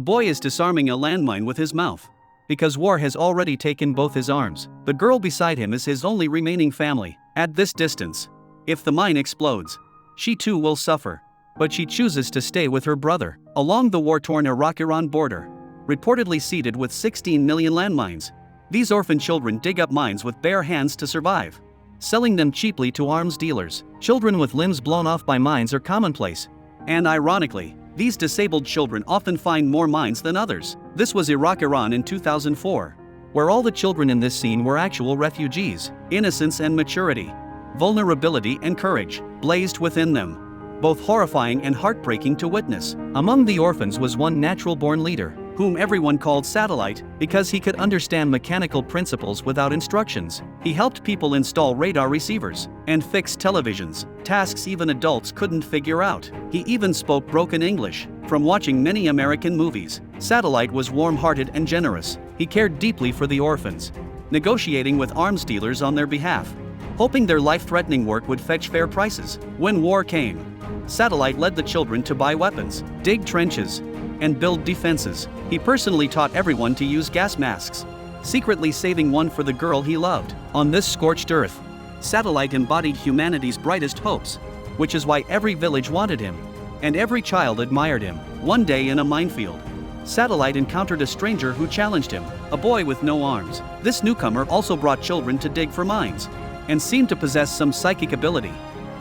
boy is disarming a landmine with his mouth. Because war has already taken both his arms, the girl beside him is his only remaining family. At this distance, if the mine explodes, she too will suffer. But she chooses to stay with her brother, along the war-torn Iraq-Iran border, reportedly seeded with 16 million landmines. These orphan children dig up mines with bare hands to survive, selling them cheaply to arms dealers. Children with limbs blown off by mines are commonplace. And ironically, these disabled children often find more mines than others. This was Iraq-Iran in 2004, where all the children in this scene were actual refugees. Innocence and maturity, vulnerability and courage, blazed within them, both horrifying and heartbreaking to witness. Among the orphans was one natural-born leader, whom everyone called Satellite, because he could understand mechanical principles without instructions. He helped people install radar receivers and fix televisions, tasks even adults couldn't figure out. He even spoke broken English. From watching many American movies, Satellite was warm-hearted and generous. He cared deeply for the orphans, negotiating with arms dealers on their behalf, hoping their life-threatening work would fetch fair prices. When war came, Satellite led the children to buy weapons, dig trenches, and build defenses. He personally taught everyone to use gas masks, secretly saving one for the girl he loved. On this scorched earth, Satellite embodied humanity's brightest hopes, which is why every village wanted him, and every child admired him. One day in a minefield, Satellite encountered a stranger who challenged him, a boy with no arms. This newcomer also brought children to dig for mines, and seemed to possess some psychic ability,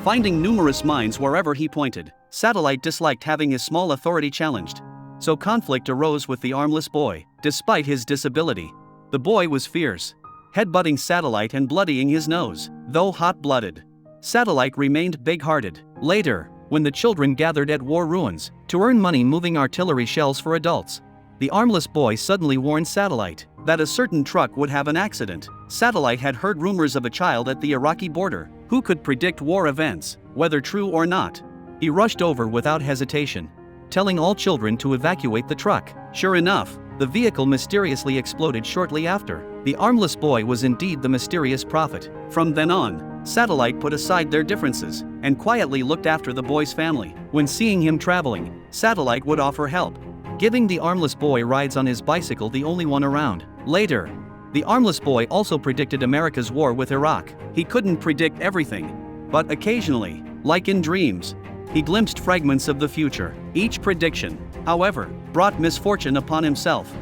finding numerous mines wherever he pointed. Satellite disliked having his small authority challenged, so conflict arose with the armless boy. Despite his disability, the boy was fierce, headbutting Satellite and bloodying his nose. Though hot-blooded, Satellite remained big-hearted. Later, when the children gathered at war ruins to earn money moving artillery shells for adults, the armless boy suddenly warned Satellite that a certain truck would have an accident. Satellite had heard rumors of a child at the Iraqi border who could predict war events, whether true or not. He rushed over without hesitation, telling all children to evacuate the truck. Sure enough, the vehicle mysteriously exploded shortly after. The armless boy was indeed the mysterious prophet. From then on, Satellite put aside their differences and quietly looked after the boy's family. When seeing him traveling, Satellite would offer help, giving the armless boy rides on his bicycle, the only one around. Later, the armless boy also predicted America's war with Iraq. He couldn't predict everything, but occasionally, like in dreams, he glimpsed fragments of the future. Each prediction, however, brought misfortune upon himself.